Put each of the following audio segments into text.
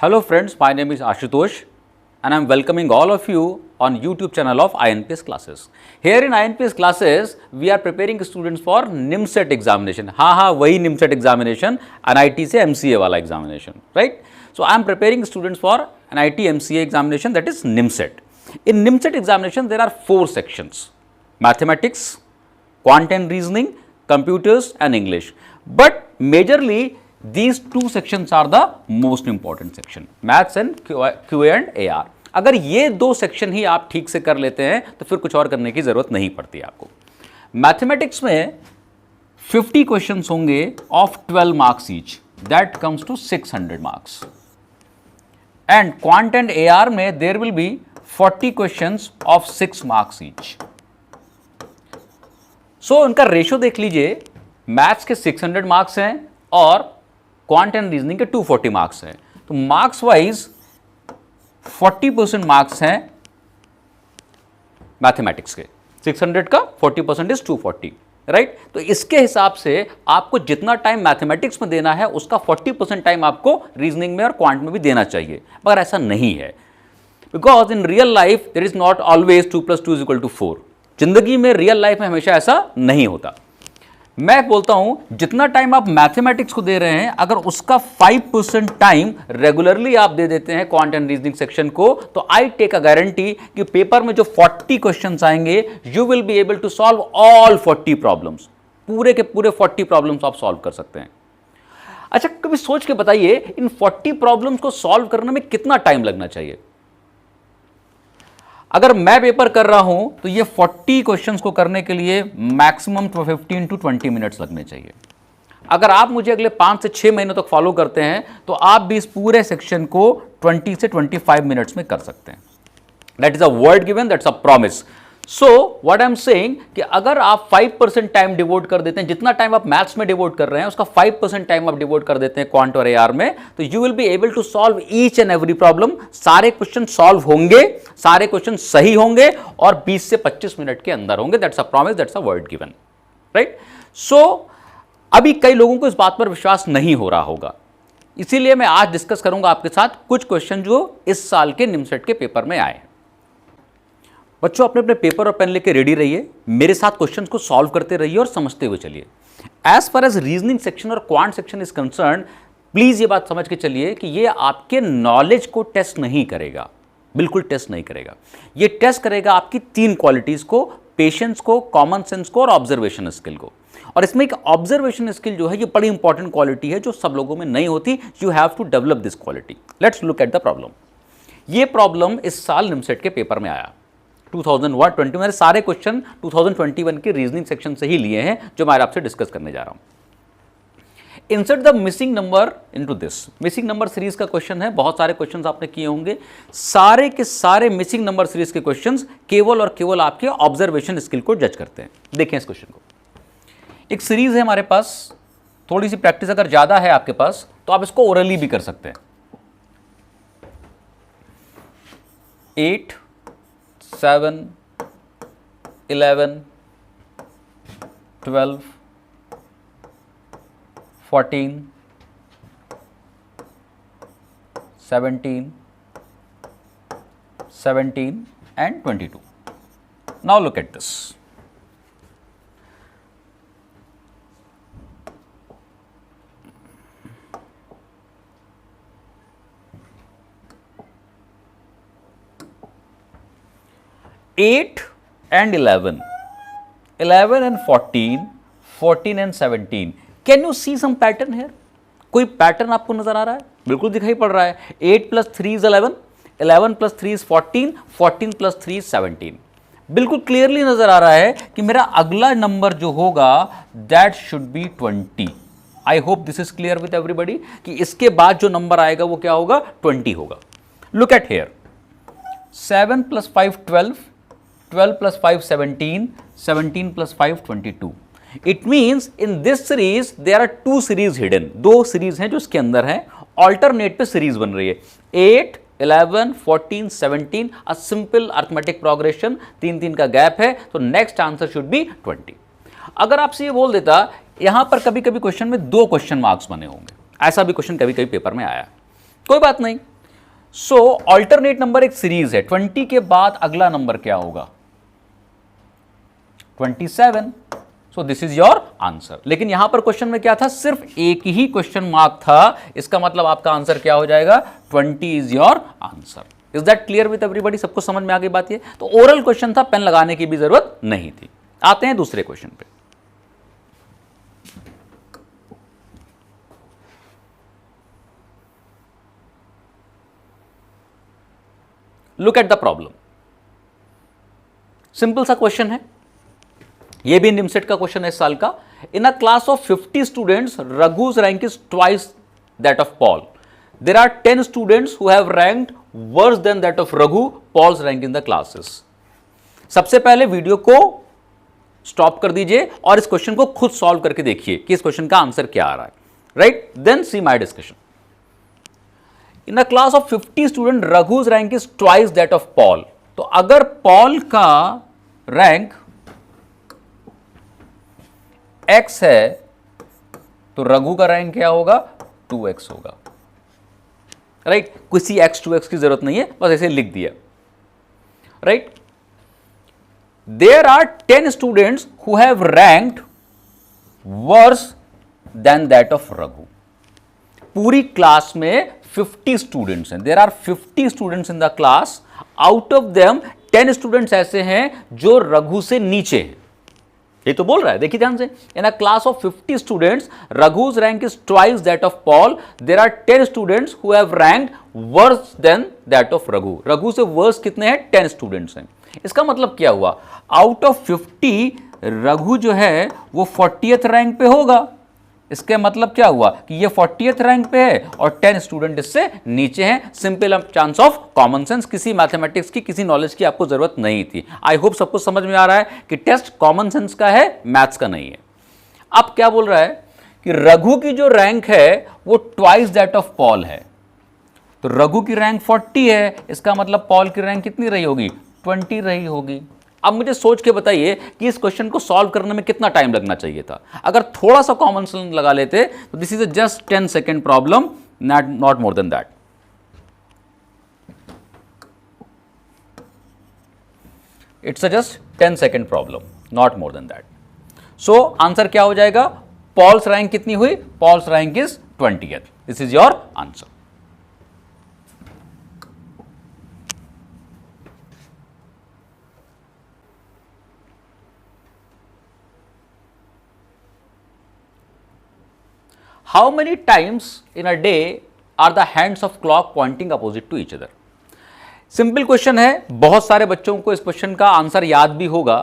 Hello friends, my name is Ashutosh and I am welcoming all of you on YouTube channel of INPS classes. Here in INPS classes, we are preparing students for NIMSET examination. हाँ वही NIMSET examination, NIT से MCA वाला examination, right? So I am preparing students for NIT MCA examination, that is NIMSET. In NIMSET examination, there are 4 sections: mathematics, quant and reasoning, computers and English. But majorly these 2 sections are the most important section, maths and QA and AR. अगर ये 2 section ही आप ठीक से कर लेते हैं तो फिर कुछ और करने की जरूरत नहीं पड़ती आपको. मैथमेटिक्स में 50 क्वेश्चंस होंगे of 12 marks each, that comes to 600 marks. And quant and AR में there will be 40 questions of 6 marks each. So उनका रेशियो देख लीजिए, मैथ्स के 600 मार्क्स हैं और क्वांट एंड रीजनिंग के 240 मार्क्स हैं. तो मार्क्स वाइज 40% मार्क्स हैं मैथमेटिक्स के. 600 का 40% इज 240, राइट. तो इसके हिसाब से आपको जितना टाइम मैथमेटिक्स में देना है उसका 40% टाइम आपको रीजनिंग में और क्वांट में भी देना चाहिए. मगर ऐसा नहीं है, because in real life there is not always 2 + 2 = 4. जिंदगी में, रियल लाइफ में हमेशा ऐसा नहीं होता. मैं बोलता हूं जितना टाइम आप मैथमेटिक्स को दे रहे हैं, अगर उसका 5% टाइम रेगुलरली आप दे देते हैं क्वांट एंड रीजनिंग सेक्शन को, तो आई टेक अ गारंटी कि पेपर में जो 40 क्वेश्चंस आएंगे, you will be able to solve all 40 problems. पूरे के पूरे 40 प्रॉब्लम्स आप सॉल्व कर सकते हैं. अच्छा, कभी सोच के बताइए, इन 40 प्रॉब्लम्स को सॉल्व करने में कितना टाइम लगना चाहिए? अगर मैं पेपर कर रहा हूं तो ये 40 क्वेश्चंस को करने के लिए मैक्सिमम 15 to 20 मिनट्स लगने चाहिए. अगर आप मुझे अगले 5 से 6 महीनों तक फॉलो करते हैं तो आप भी इस पूरे सेक्शन को 20 से 25 मिनट्स में कर सकते हैं. That is a word given, that's a promise. So what I am saying कि अगर आप 5% टाइम डिवोट कर देते हैं, जितना टाइम आप मैथ्स में डिवोट कर रहे हैं उसका 5% टाइम आप डिवोट कर देते हैं क्वांट और AR में, तो you will be able to solve each and every problem. सारे क्वेश्चन सॉल्व होंगे, सारे क्वेश्चन सही होंगे और 20 से 25 मिनट के अंदर होंगे. That's a promise, that's a word given, right. So अभी कई लोगों को इस बात पर विश्वास नहीं हो रहा होगा, इसीलिए मैं आज डिस्कस करूंगा आपके साथ कुछ क्वेश्चन जो इस साल के निमसेट के पेपर में आए. बच्चों, अपने अपने पेपर और पेन लेके रेडी रहिए, मेरे साथ क्वेश्चंस को सॉल्व करते रहिए और समझते हुए चलिए. As far as reasoning section और quant section is concern, please ये बात समझ के चलिए कि ये आपके नॉलेज को टेस्ट नहीं करेगा, बिल्कुल टेस्ट नहीं करेगा. ये टेस्ट करेगा आपकी 3 क्वालिटीज को: पेशेंस को, कॉमन सेंस को और ऑब्जर्वेशन स्किल को. और इसमें एक ऑब्जर्वेशन स्किल जो है, ये बड़ी इंपॉर्टेंट क्वालिटी है जो सब लोगों में नहीं होती. You have to develop this quality. Let's look at the problem. ये प्रॉब्लम इस साल निमसेट के पेपर में आया 2021. मैंने सारे क्वेश्चन 2021 के रीजनिंग सेक्शन से ही लिए हैं जो मैं आपसे डिस्कस करने जा रहा हूं. Insert the missing number into this. Missing number series का क्वेश्चन है. बहुत सारे क्वेश्चंस आपने किए होंगे. सारे के सारे मिसिंग नंबर सीरीज के क्वेश्चंस केवल और केवल आपके ऑब्जर्वेशन स्किल को जज करते हैं. देखें इस क्वेश्चन को. एक सीरीज है हमारे पास. थोड़ी सी प्रैक्टिस अगर ज्यादा है आपके पास तो आप इसको ओरली भी कर सकते हैं. 8, 7, 11, 12, 14, 17, 17 and 22. Now look at this. Eight and 11, 11 and 14, 14 and 17. Can you see some pattern here? कोई पैटर्न आपको नजर आ रहा है? बिल्कुल दिखाई पड़ रहा है. 8 + 3 is 11, 11 + 3 is 14, 14 + 3 is 17. बिल्कुल क्लियरली नजर आ रहा है कि मेरा अगला नंबर जो होगा that should be 20. I hope this is clear with everybody कि इसके बाद जो नंबर आएगा वो क्या होगा? 20 होगा. Look at here. 7 + 5 12, 12 + 5 17, 17 + 5 22. It means in this series there are 2 series hidden. 2 series हैं जो इसके अंदर हैं. ऑल्टरनेट पे सीरीज बन रही है. 8, 11, 14, 17. A simple arithmetic progression. 3 का गैप है, तो नेक्स्ट आंसर शुड बी 20. अगर आपसे ये बोल देता यहां पर कभी कभी क्वेश्चन में 2 क्वेश्चन मार्क्स बने होंगे, ऐसा भी क्वेश्चन कभी कभी पेपर में आया, कोई बात नहीं, सो ऑल्टरनेट नंबर एक सीरीज है, 20 के बाद अगला नंबर क्या होगा? 27। So this is your answer. लेकिन यहां पर क्वेश्चन में क्या था? सिर्फ एक ही क्वेश्चन मार्क था, इसका मतलब आपका आंसर क्या हो जाएगा? 20 is your answer. Is that clear with everybody? सबको समझ में आ गई बात? ये तो ओरल क्वेश्चन था, पेन लगाने की भी जरूरत नहीं थी। आते हैं दूसरे क्वेश्चन पे। Look at the problem. Simple सा क्वेश्चन है, ये भी निमसेट का क्वेश्चन है इस साल का। In a class of 50 students, Raghu's rank is twice that of Paul. There are 10 students who have ranked worse than that of Raghu. Paul's rank in the classes. सबसे पहले वीडियो को स्टॉप कर दीजिए और इस क्वेश्चन को खुद सॉल्व करके देखिए कि इस क्वेश्चन का आंसर क्या आ रहा है। Right, then see my discussion. In a class of 50 student, Raghu's rank is twice that of Paul. तो अगर पॉल का रैंक x है तो रघु का रैंक क्या होगा? 2x होगा। राइट, किसी x 2x की जरूरत नहीं है, बस ऐसे लिख दिया। Right, there are 10 students who have ranked worse than that of Raghu. पूरी क्लास में 50 स्टूडेंट्स हैं। There are 50 students in the class. Out of them 10 students ऐसे हैं जो रघु से नीचे हैं। ये तो बोल रहा है, देखिए ध्यान से। In a class of 50 students, Raghu's rank is twice that of Paul. There are 10 students who have ranked worse than that of Raghu. Raghu से वर्स कितने हैं? 10 स्टूडेंट्स हैं। इसका मतलब क्या हुआ? आउट ऑफ 50 रघु जो है वो 40th रैंक पे होगा। इसके मतलब क्या हुआ कि ये 40th रैंक पे है और 10 स्टूडेंट इससे नीचे हैं। Simple chance of common sense. किसी मैथमेटिक्स की, किसी नॉलेज की आपको जरूरत नहीं थी। आई होप सबको समझ में आ रहा है कि टेस्ट कॉमन सेंस का है, मैथ्स का नहीं है। अब क्या बोल रहा है कि रघु की जो रैंक है वो ट्वाइस दैट ऑफ पॉल है। तो रघु की रैंक 40 है, इसका मतलब पॉल की रैंक कितनी रही होगी? 20 रही होगी। अब मुझे सोच के बताइए कि इस क्वेश्चन को सॉल्व करने में कितना टाइम लगना चाहिए था। अगर थोड़ा सा कॉमन सेंस लगा लेते तो this is just 10 second problem, not more than that. It's just 10 second problem, not more than that. So answer क्या हो जाएगा? पॉल्स रैंक कितनी हुई? Paul's rank is 20th। This is your answer. How many times in a day are the hands of clock pointing opposite to each other? Simple question है, बहुत सारे बच्चों को इस क्वेश्चन का आंसर याद भी होगा।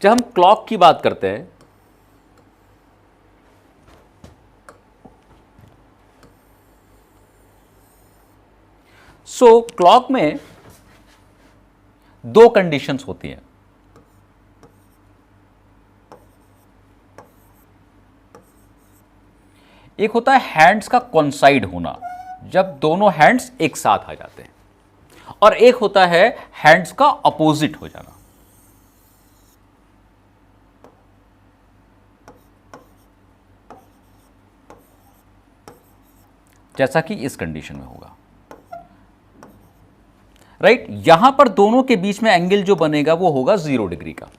जब हम क्लॉक की बात करते हैं सो क्लॉक में दो कंडीशंस होती हैं। एक होता है हैंड्स का कॉन्साइड होना, जब दोनों हैंड्स एक साथ आ जाते हैं, और एक होता है हैंड्स का अपोजिट हो जाना। जैसा कि इस कंडीशन में होगा। राइट, यहां पर दोनों के बीच में एंगल जो बनेगा वो होगा 0 डिग्री का,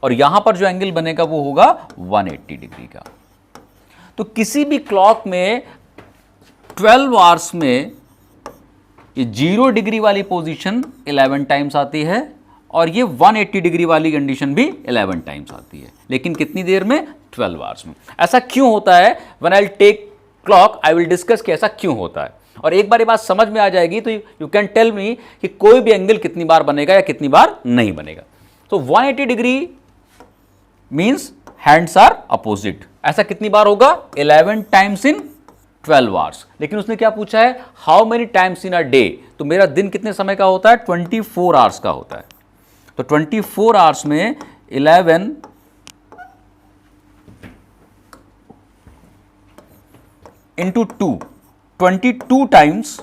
और यहां पर जो एंगल बनेगा वो होगा 180 डिग्री का। तो किसी भी क्लॉक में 12 आवर्स में ये 0 डिग्री वाली पोजीशन 11 टाइम्स आती है और ये 180 डिग्री वाली कंडीशन भी 11 टाइम्स आती है, लेकिन कितनी देर में? 12 आवर्स में। ऐसा क्यों होता है? When I will take clock I will discuss कि ऐसा क्यों होता है, और एक बार ये बात समझ में आ जाएगी तो यू कैन टेल मी कि कोई भी एंगल कितनी बार बनेगा या कितनी बार नहीं बनेगा। तो 180 degree means hands are opposite. ऐसा कितनी बार होगा? 11 टाइम्स इन 12 आवर्स। लेकिन उसने क्या पूछा है? How many times in a day. तो मेरा दिन कितने समय का होता है? 24 आवर्स का होता है। तो 24 आवर्स में 11 into 2, 22 times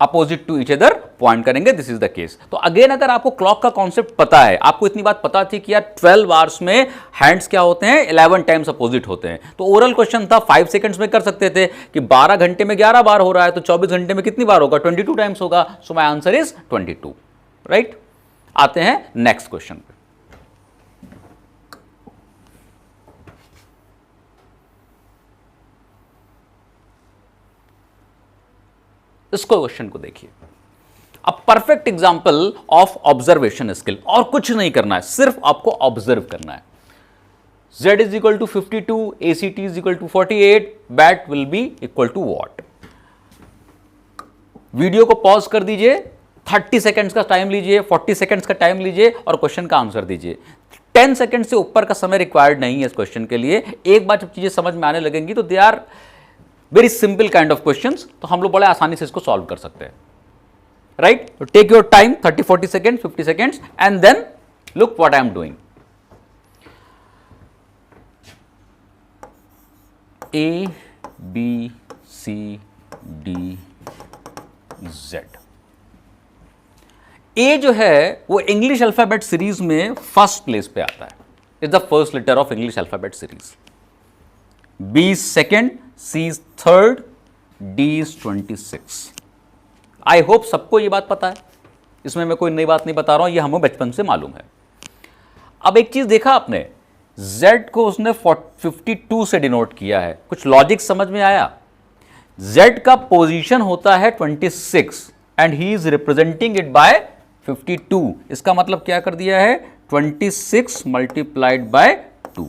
opposite to each other point करेंगे, दिस इज द केस। तो अगेन अगर आपको क्लॉक का कॉन्सेप्ट पता है, आपको इतनी बात पता थी कि यार 12 आवर्स में हैंड्स क्या होते हैं, 11 टाइम्स अपोजिट होते हैं, तो ओरल क्वेश्चन था 5 सेकंड्स में कर सकते थे कि 12 घंटे में 11 बार हो रहा है तो 24 घंटे में कितनी बार होगा, 22 टाइम्स होगा। सो माय आंसर इज 22, राइट। आते हैं नेक्स्ट क्वेश्चन पे। इसको क्वेश्चन को देखिए, a perfect example of observation skill, और कुछ नहीं करना है, सिर्फ आपको ऑब्जर्व करना है। Z is equal to 52, ACT is equal to 48, bat will be equal to what. Video को पॉज कर दीजिए, 30 सेकेंड्स का टाइम लीजिए, 40 सेकेंड्स का टाइम लीजिए और क्वेश्चन का आंसर दीजिए। 10 सेकेंड से ऊपर का समय रिक्वायर्ड नहीं है इस क्वेश्चन के लिए। एक बार जब चीजें समझ में आने लगेंगी तो they are very simple kind of questions, तो हम लोग बड़े आसानी से इसको सॉल्व कर सकते हैं, राइट। तो take your time, 30-40 second, 50 seconds, and then look what I am doing. A, B, C, D, Z। A जो है वो इंग्लिश अल्फाबेट सीरीज में फर्स्ट प्लेस पे आता है, is the first letter of English alphabet series. B is second, C is third, D is 26। I hope सबको ये बात पता है, इसमें मैं कोई नई बात नहीं बता रहा हूं, ये हमें बचपन से मालूम है। अब एक चीज देखा आपने, Z को उसने 52 से डिनोट किया है, कुछ लॉजिक समझ में आया। Z का पोजीशन होता है 26 and he is representing it by 52। इसका मतलब क्या कर दिया है, 26 मल्टीप्लाइड बाय 2।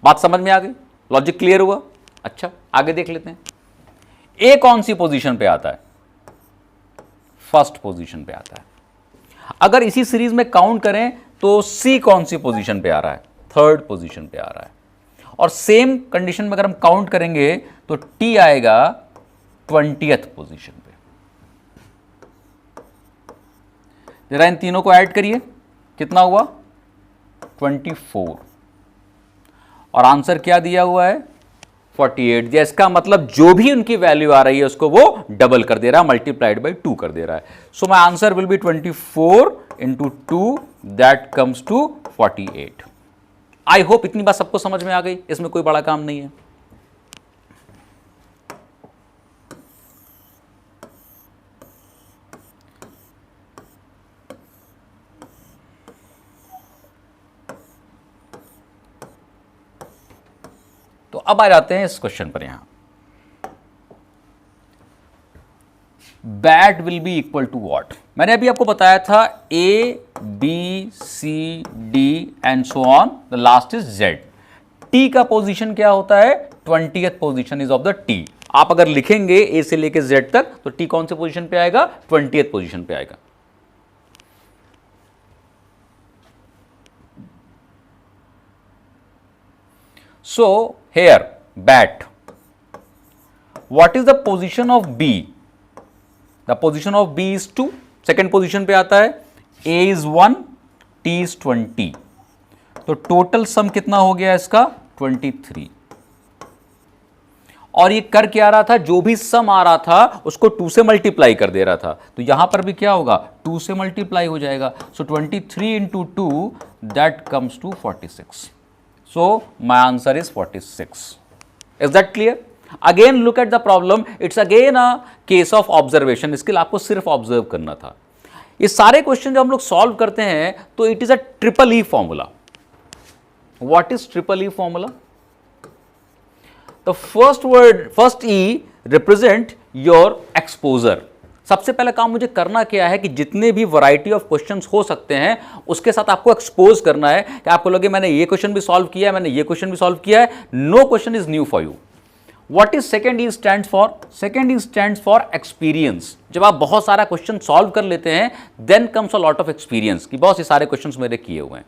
बात समझ में आ गई, लॉजिक क्लियर हुआ। अच्छा आगे देख लेते हैं, ए कौन सी पोजीशन पे आता है, फर्स्ट पोजीशन पे आता है। अगर इसी सीरीज में काउंट करें तो सी कौन सी पोजीशन पे आ रहा है, थर्ड पोजीशन पे आ रहा है। और सेम कंडीशन में अगर हम काउंट करेंगे तो टी आएगा 20th पोजीशन पे। जरा इन तीनों को ऐड करिए, कितना हुआ, 24, और आंसर क्या दिया हुआ है, 48। इसका मतलब जो भी उनकी वैल्यू आ रही है उसको वो डबल कर दे रहा है, मल्टीप्लाइड बाई 2 कर दे रहा है। So my answer will be 24 into 2, that comes to 48। I hope इतनी बात सबको समझ में आ गई, इसमें कोई बड़ा काम नहीं है। तो अब आ जाते हैं इस क्वेश्चन पर। यहां bat will be equal to what, मैंने अभी आपको बताया था A B C D and so on, the last is Z. T का पोजीशन क्या होता है, 20th position is of the T. आप अगर लिखेंगे ए से लेके जेड तक तो टी कौन से पोजीशन पे आएगा, 20th पोजीशन पे आएगा। So here bat, what is the position of B? The position of B is 2, second position पे आता है, A is 1, T is 20, तो टोटल सम कितना हो गया इसका, 23। और ये कर क्या रहा था, जो भी सम आ रहा था उसको 2 से मल्टीप्लाई कर दे रहा था, तो यहां पर भी क्या होगा, 2 से मल्टीप्लाई हो जाएगा। So 23 into 2 that comes to 46। So my answer is 46. Is that clear? Again look at the problem. It's again a case of observation skill. आपको सिर्फ ऑब्जर्व करना था। ये सारे क्वेश्चन जब हम लोग सॉल्व करते हैं तो it is a triple E formula. What is triple E formula? The first E represent your exposure. सबसे पहला काम मुझे करना क्या है कि जितने भी वैरायटी ऑफ क्वेश्चंस हो सकते हैं उसके साथ आपको एक्सपोज करना है कि आपको लगे मैंने ये क्वेश्चन भी सॉल्व किया है, मैंने ये क्वेश्चन भी सॉल्व किया है, no question is new for you. What is second E stands for, second E stands for experience. जब आप बहुत सारा क्वेश्चन सॉल्व कर लेते हैं then comes a lot of experience कि बहुत से सारे क्वेश्चन मेरे किए हुए हैं।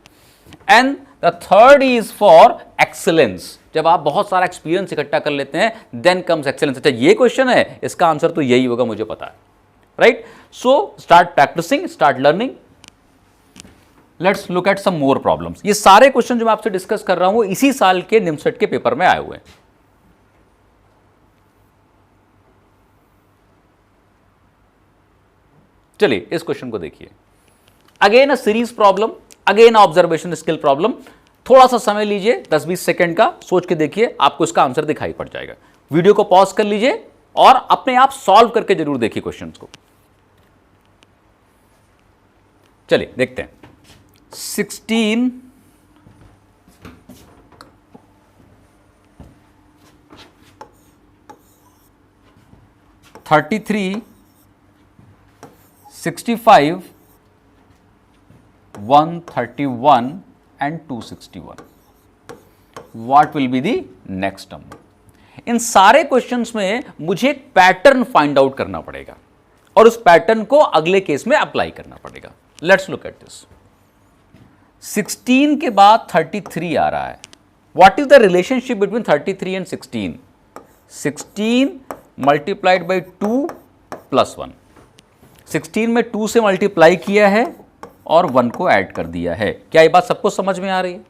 And the third is for excellence, जब आप बहुत सारा एक्सपीरियंस इकट्ठा कर लेते हैं देन कम्स एक्सीलेंस। अच्छा ये क्वेश्चन है, इसका आंसर तो यही होगा, मुझे पता है, right. So start practising, start learning. Let's look at some more problems. ये सारे क्वेश्चन जो मैं आपसे डिस्कस कर रहा हूं इसी साल के निमसेट के पेपर में आए हुए हैं। चलिए इस क्वेश्चन को देखिए, again a series problem, again observation skill problem. थोड़ा सा समय लीजिए, 10-20 सेकंड का, सोच के देखिए, आपको इसका आंसर दिखाई पड़ जाएगा। वीडियो को पॉज कर लीजिए और अपने आप सॉल्व करके जरूर देखिए क्वेश्चंस को। चलिए देखते हैं। 16 33 65 131 and 261, what will be the next number? इन सारे क्वेश्चंस में मुझे एक पैटर्न फाइंड आउट करना पड़ेगा और उस पैटर्न को अगले केस में अप्लाई करना पड़ेगा। Let's look at this. 16 के बाद 33 आ रहा है। What is the relationship between 33 and 16? 16 multiplied by 2 plus 1। 16 में 2 से मल्टीप्लाई किया है और 1 को ऐड कर दिया है। क्या ये बात सबको समझ में आ रही है?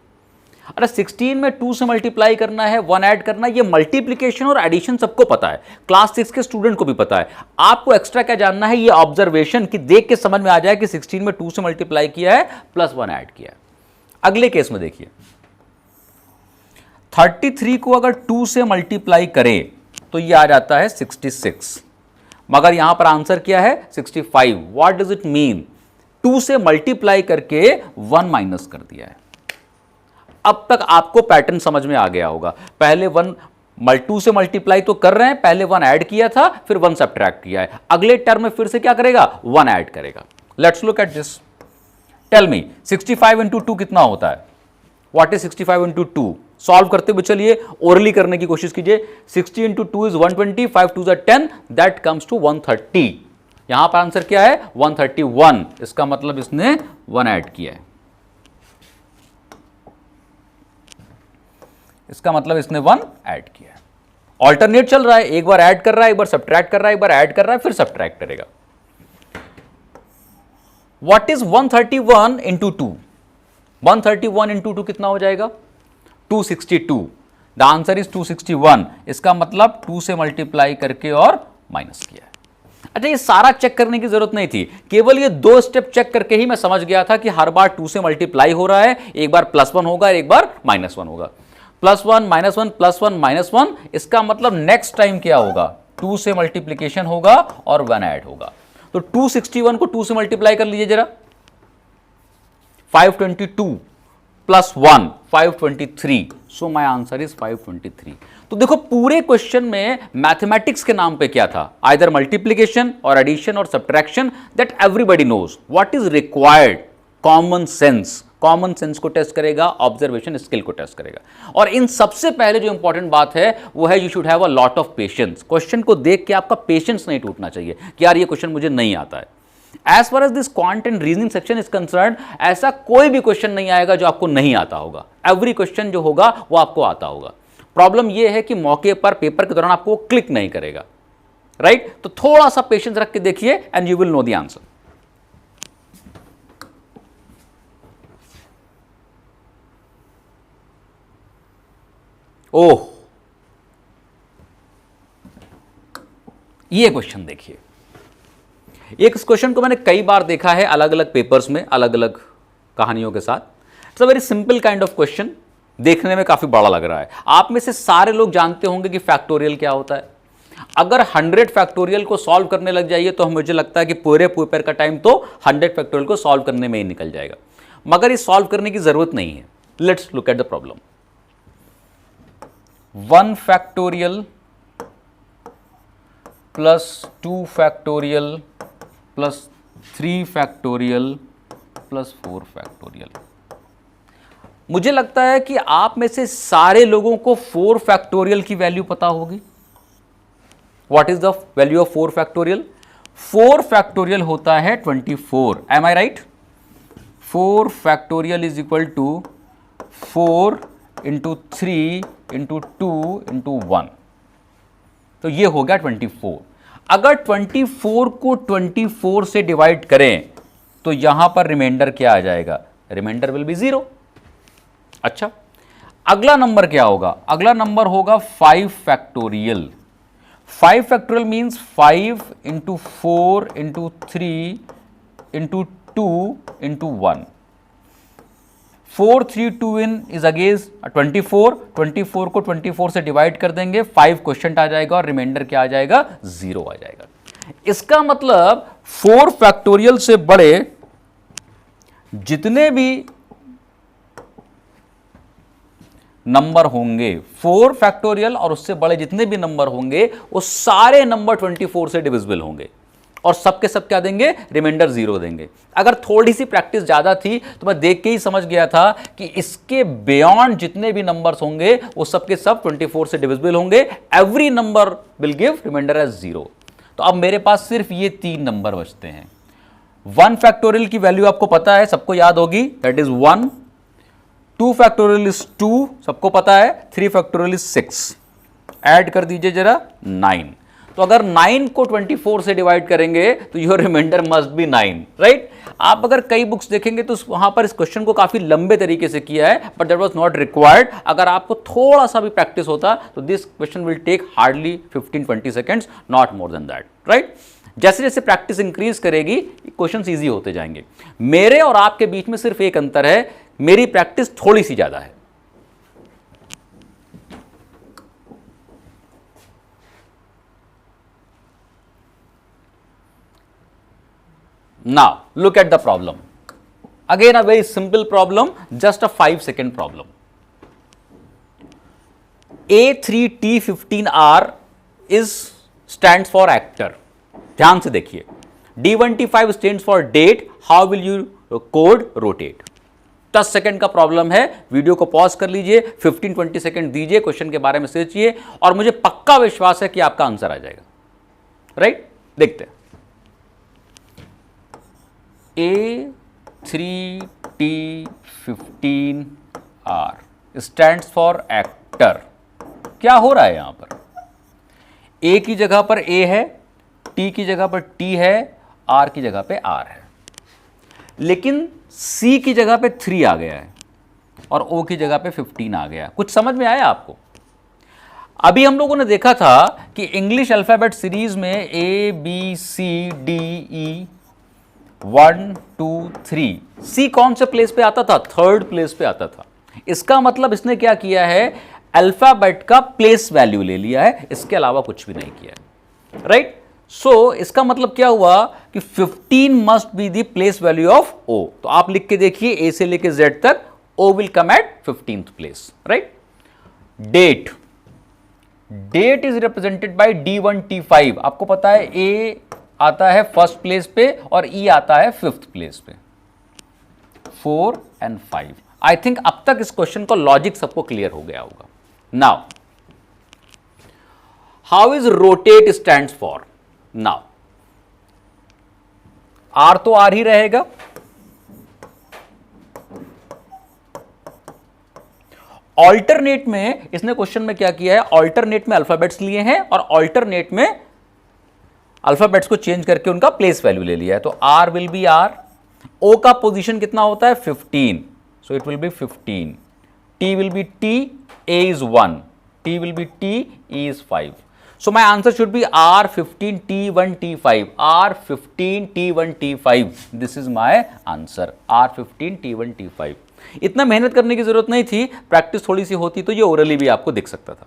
अरे 16 में 2 से मल्टीप्लाई करना है, 1 ऐड करना है, ये मल्टीप्लिकेशन और एडिशन सबको पता है, क्लास 6 के स्टूडेंट को भी पता है। आपको एक्स्ट्रा क्या जानना है? ये ऑब्जर्वेशन कि देख के समझ में आ जाए कि 16 में 2 से मल्टीप्लाई किया है प्लस 1 ऐड किया है। अगले केस में देखिए, 33 को अगर 2 से मल्टीप्लाई करें तो ये आ जाता है 66, मगर यहां पर आंसर क्या है? 65। What does it mean? 2 से मल्टीप्लाई करके 1 माइनस कर दिया है। अब तक आपको पैटर्न समझ में आ गया होगा। पहले 2 से मल्टीप्लाई तो कर रहे हैं, पहले 1 ऐड किया था, फिर 1 सब्ट्रैक्ट किया है। अगले टर्म में फिर से क्या करेगा? 1 ऐड करेगा। Let's look at this. Tell me 65 into 2 कितना होता है? What is 65 into 2? सॉल्व करते हुए चलिए, ओरली करने की कोशिश कीजिए। 60 into 2 is 120, 5 2 10, that comes to 130। यहां पर आंसर क्या है? 131। इसका मतलब इसने 1 ऐड किया है। इसका मतलब इसने 1 ऐड किया है। ऑल्टरनेट चल रहा है, एक बार ऐड कर रहा है, एक बार सब्ट्रैक्ट कर रहा है, एक बार ऐड कर रहा है, फिर सब्ट्रैक्ट करेगा। What is 131 into 2? 131 इंटू 2 कितना हो जाएगा? 262। The answer is 261। इसका मतलब 2 से मल्टीप्लाई करके और माइनस किया है। अच्छा, ये सारा चेक करने की जरूरत नहीं थी, केवल ये 2 स्टेप चेक करके ही मैं समझ गया था कि हर बार 2 से मल्टीप्लाई हो रहा है, एक बार +1 होगा, एक बार -1 होगा। +1 -1 +1 -1, इसका मतलब नेक्स्ट टाइम क्या होगा? 2 से मल्टीप्लीकेशन होगा और 1 ऐड होगा। तो 261 को 2 से मल्टीप्लाई कर लीजिए जरा। 522 plus 1 523, so my answer is 523। तो देखो पूरे क्वेश्चन में मैथमेटिक्स के नाम पे क्या था? आइदर मल्टीप्लीकेशन और एडिशन और subtraction, that everybody knows. What is required? Common sense. Common sense को टेस्ट करेगा, ऑब्जर्वेशन स्किल को टेस्ट करेगा। और इन सबसे पहले जो इंपॉर्टेंट बात है वो है you should have a lot of patience. Question को देख के आपका पेशेंस नहीं टूटना चाहिए कि यार ये क्वेश्चन मुझे नहीं आता है। As far as this quant and reasoning section is concern, ऐसा कोई भी क्वेश्चन नहीं आएगा जो आपको नहीं आता होगा। एवरी क्वेश्चन जो होगा वो आपको आता होगा। प्रॉब्लम यह है कि मौके पर पेपर के दौरान आपको क्लिक नहीं करेगा, राइट? तो थोड़ा सा पेशेंस रख के देखिए and you will know the answer. Oh, ये क्वेश्चन देखिए। एक इस क्वेश्चन को मैंने कई बार देखा है अलग अलग पेपर्स में, अलग अलग कहानियों के साथ। It's a very simple kind of question, देखने में काफी बड़ा लग रहा है। आप में से सारे लोग जानते होंगे कि फैक्टोरियल क्या होता है। अगर 100 फैक्टोरियल को सॉल्व करने लग जाइए तो मुझे लगता है कि पूरे पेपर का टाइम तो 100 फैक्टोरियल को सॉल्व करने में ही निकल जाएगा, मगर ये सॉल्व करने की जरूरत नहीं है। Let's look at the problem. 1 factorial plus 2 factorial plus 3 factorial plus 4 factorial. मुझे लगता है कि आप में से सारे लोगों को 4 फैक्टोरियल की वैल्यू पता होगी। What is the value of 4 factorial? 4 factorial होता है 24। Am I right? 4 factorial is equal to 4 into 3 into 2 into 1, तो ये हो गया 24। अगर 24 को 24 से डिवाइड करें तो यहां पर रिमाइंडर क्या आ जाएगा? Reminder will be 0। अच्छा, अगला नंबर क्या होगा? अगला नंबर होगा 5 factorial. 5 factorial means 5 into 4 into 3 into 2 into 1, 4 3 2 in is against 24, 24 को 24 से डिवाइड कर देंगे, 5 क्वेश्चन आ जाएगा और रिमाइंडर क्या आ जाएगा, 0 आ जाएगा। इसका मतलब 4 फैक्टोरियल से बड़े जितने भी नंबर होंगे, 4 फैक्टोरियल और उससे बड़े जितने भी नंबर होंगे वो सारे नंबर 24 से डिविजिबल होंगे और सबके सब क्या देंगे, रिमाइंडर 0 देंगे। अगर थोड़ी सी प्रैक्टिस ज्यादा थी तो मैं देख के ही समझ गया था कि इसके बियॉन्ड जितने भी नंबर्स होंगे वो सबके सब 24 से डिविजिबल होंगे, every number will give reminder as 0। तो अब मेरे पास सिर्फ ये 3 नंबर बचते हैं। 1 फैक्टोरियल की वैल्यू आपको पता है, सबको याद होगी, दैट इज 1। 2 फैक्टोरियल इज 2, सबको पता है। 3 फैक्टोरियल इज 6। ऐड कर दीजिए जरा 9। तो अगर 9 को 24 से डिवाइड करेंगे तो your reminder must be 9, right. आप अगर कई बुक्स देखेंगे तो वहां पर इस क्वेश्चन को काफी लंबे तरीके से किया है, but that was not required. अगर आपको थोड़ा सा भी प्रैक्टिस होता तो this question will take hardly 15-20 seconds, not more than that, right. जैसे जैसे प्रैक्टिस इंक्रीज करेगी क्वेश्चंस इजी होते जाएंगे। मेरे और आपके बीच में सिर्फ एक अंतर है, मेरी प्रैक्टिस थोड़ी सी ज्यादा है। Now look at the problem. Again a very simple problem, just a 5-second problem. A3T15R is stands for actor. ध्यान से देखिए। D1T5 stands for date. How will you code rotate? 10 second का प्रॉब्लम है, video को pause कर लीजिए, 15-20 second दीजिए, question के बारे में सोचिए और मुझे पक्का विश्वास है कि आपका आंसर आ जाएगा, राइट। देखते हैं। A3T15R stands for actor। क्या हो रहा है यहां पर? A की जगह पर A है, T की जगह पर T है, R की जगह पे R है, लेकिन C की जगह पे 3 आ गया है और O की जगह पे 15 आ गया। कुछ समझ में आया आपको? अभी हम लोगों ने देखा था कि इंग्लिश अल्फाबेट सीरीज में ABCDE 1 2 3, सी कौन से प्लेस पे आता था? 3rd प्लेस पे आता था। इसका मतलब इसने क्या किया है, अल्फाबेट का प्लेस वैल्यू ले लिया है, इसके अलावा कुछ भी नहीं किया है, राइट। सो इसका मतलब क्या हुआ कि 15 must be the place value of O. तो आप लिख के देखिए, ए से लेके जेड तक O will come at 15th place, right. Date, date is represented by D1T5। आपको पता है ए आता है 1st प्लेस पे और ई आता है 5th प्लेस पे, 4 and 5। आई थिंक अब तक इस क्वेश्चन का लॉजिक सबको क्लियर हो गया होगा। Now how is rotate stands for? Now R तो आर ही रहेगा, ऑल्टरनेट में इसने क्वेश्चन में क्या किया है, ऑल्टरनेट में अल्फाबेट्स लिए हैं और ऑल्टरनेट में अल्फाबेट्स को चेंज करके उनका प्लेस वैल्यू ले लिया है। तो आर विल बी आर, ओ का पोजीशन कितना होता है 15, so it will be 15, T will be T, A is 1, T will be T, E is 5। So my answer should be R15 T1 T5, R15 T1 T5, this is my answer, R15 T1 T5। इतना मेहनत करने की जरूरत नहीं थी, practice थोड़ी सी होती तो ये ओरली भी आपको दिख सकता था।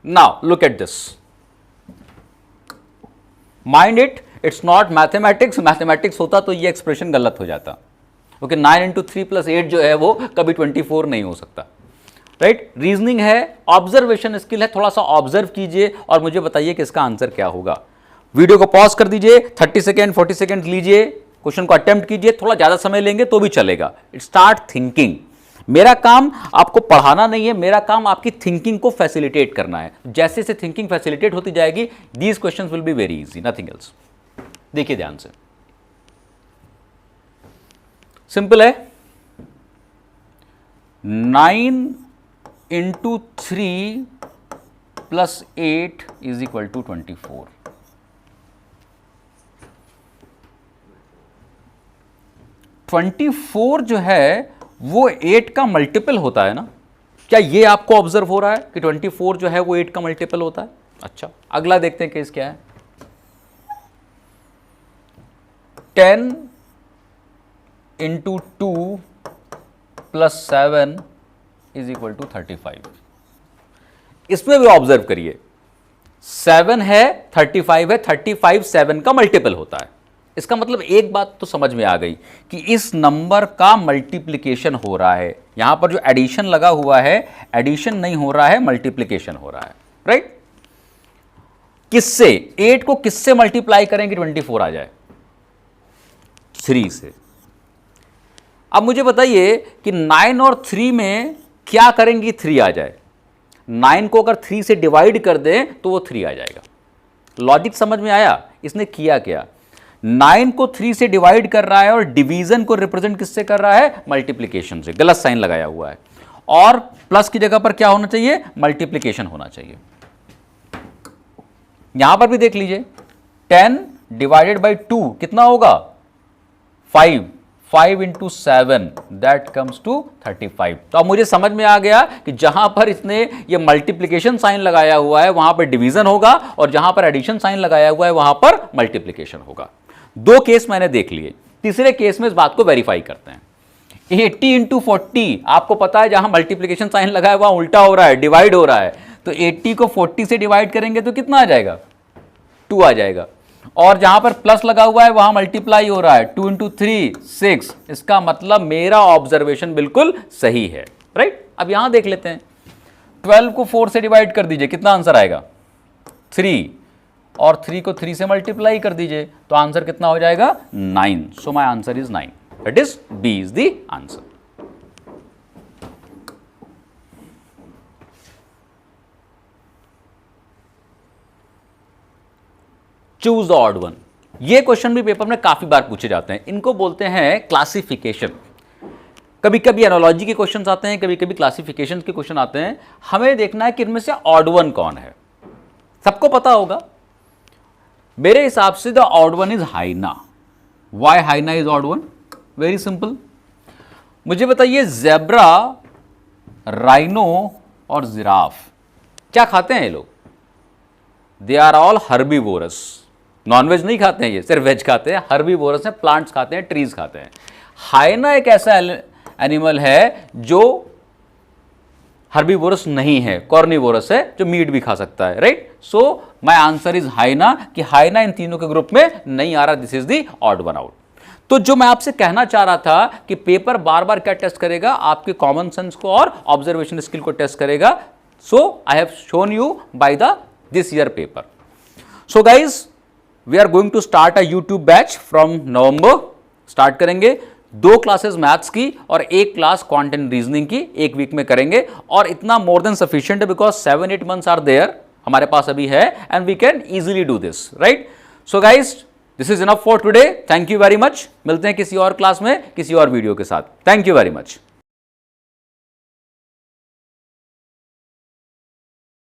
Now look at this, mind it, it's not mathematics। Mathematics होता तो ये एक्सप्रेशन गलत हो जाता, ओके। 9 into 3 + 8 जो है वो कभी 24 नहीं हो सकता, राइट। रीजनिंग है, ऑब्जर्वेशन स्किल है, थोड़ा सा ऑब्जर्व कीजिए और मुझे बताइए कि इसका आंसर क्या होगा। वीडियो को पॉज कर दीजिए, 30 सेकेंड 40 सेकेंड लीजिए, क्वेश्चन को अटेम्प्ट कीजिए, थोड़ा ज्यादा समय लेंगे तो भी चलेगा। Start thinking. मेरा काम आपको पढ़ाना नहीं है, मेरा काम आपकी थिंकिंग को फैसिलिटेट करना है। जैसे जैसे थिंकिंग फैसिलिटेट होती जाएगी, these questions will be very easy, nothing else. देखिए ध्यान से, सिंपल है। 9 into 3 + 8 is equal to 24। 24 जो है वो 8 का मल्टीपल होता है ना, क्या ये आपको ऑब्जर्व हो रहा है कि 24 जो है वो 8 का मल्टीपल होता है? अच्छा, अगला देखते हैं केस क्या है। 10 इंटू 2 प्लस 7 इज इक्वल टू 35। इसमें भी ऑब्जर्व करिए, 7 है, 35 है, 35 7 का मल्टीपल होता है। इसका मतलब एक बात तो समझ में आ गई कि इस नंबर का मल्टीप्लिकेशन हो रहा है। यहां पर जो एडिशन लगा हुआ है, एडिशन नहीं हो रहा है, मल्टीप्लिकेशन हो रहा है, राइट। किससे? 8 को किससे मल्टीप्लाई करेंगे 24 आ जाए? 3 से। अब मुझे बताइए कि 9 और 3 में क्या करेंगी 3 आ जाए? 9 को अगर 3 से डिवाइड कर दें तो वो 3 आ जाएगा। लॉजिक समझ में आया? इसने किया क्या? 9 को 3 से डिवाइड कर रहा है और डिवीजन को रिप्रेजेंट किससे कर रहा है? मल्टीप्लिकेशन से। गलत साइन लगाया हुआ है, और प्लस की जगह पर क्या होना चाहिए? मल्टीप्लिकेशन होना चाहिए। यहां पर भी देख लीजिए, 10 डिवाइडेड बाई 2 कितना होगा? 5 5 इंटू 7 दैट कम्स टू 35। तो अब मुझे समझ में आ गया कि जहां पर इसने ये मल्टीप्लिकेशन साइन लगाया हुआ है वहां पर डिवीजन होगा, और जहां पर एडिशन साइन लगाया हुआ है वहां पर मल्टीप्लिकेशन होगा। 2 केस मैंने देख लिए। तीसरे केस में इस बात को वेरीफाई करते हैं। 80 इंटू 40, आपको पता है जहां मल्टीप्लिकेशन साइन लगा है वहां उल्टा हो रहा है, डिवाइड हो रहा है। तो 80 को 40 से डिवाइड करेंगे तो कितना आ जाएगा? 2 आ जाएगा। और जहां पर प्लस लगा हुआ है वहां मल्टीप्लाई हो रहा है, 2 इंटू 3 6। इसका मतलब मेरा ऑब्जर्वेशन बिल्कुल सही है, राइट। अब यहां देख लेते हैं, 12 को 4 से डिवाइड कर दीजिए, कितना आंसर आएगा? 3, और 3 को 3 से मल्टीप्लाई कर दीजिए तो आंसर कितना हो जाएगा? 9। So my answer is 9, that is B is the answer. Choose the odd one. ये क्वेश्चन भी पेपर में काफी बार पूछे जाते हैं। इनको बोलते हैं क्लासिफिकेशन। कभी कभी एनालॉजी के क्वेश्चन आते हैं, कभी कभी क्लासिफिकेशन के क्वेश्चन आते हैं। हमें देखना है कि इनमें से ऑड वन कौन है। सबको पता होगा, मेरे हिसाब से the odd one is hyena. Why hyena is odd one? Very simple. मुझे बताइए, ज़ेब्रा, राइनो और जिराफ क्या खाते हैं ये लोग? They are all herbivorous. Non veg नहीं खाते हैं ये, सिर्फ वेज खाते हैं। हर्बीवोरस है, प्लांट्स खाते हैं, ट्रीज खाते हैं। हाइना एक ऐसा एनिमल है जो हर्बीवोरस नहीं है, कॉर्निवोरस है, जो मीट भी खा सकता है, right. So my answer is hyena, कि हाइना इन तीनों के ग्रुप में नहीं आ रहा। This is the odd one out. तो जो मैं आपसे कहना चाह रहा था कि पेपर बार बार क्या टेस्ट करेगा? आपके कॉमन सेंस को और ऑब्जर्वेशन स्किल को टेस्ट करेगा। So I have shown you by the this year paper. So guys, we are going to start a YouTube batch from November. स्टार्ट करेंगे 2 क्लासेस मैथ्स की और 1 क्लास क्वांटम रीजनिंग की 1 week में करेंगे, और इतना मोर देन सफिशिएंट है, बिकॉज 7-8 मंथ्स आर देयर हमारे पास अभी है, and we can easily do this, right. So guys, this is enough for today. Thank you very much. मिलते हैं किसी और क्लास में किसी और वीडियो के साथ। Thank you very much.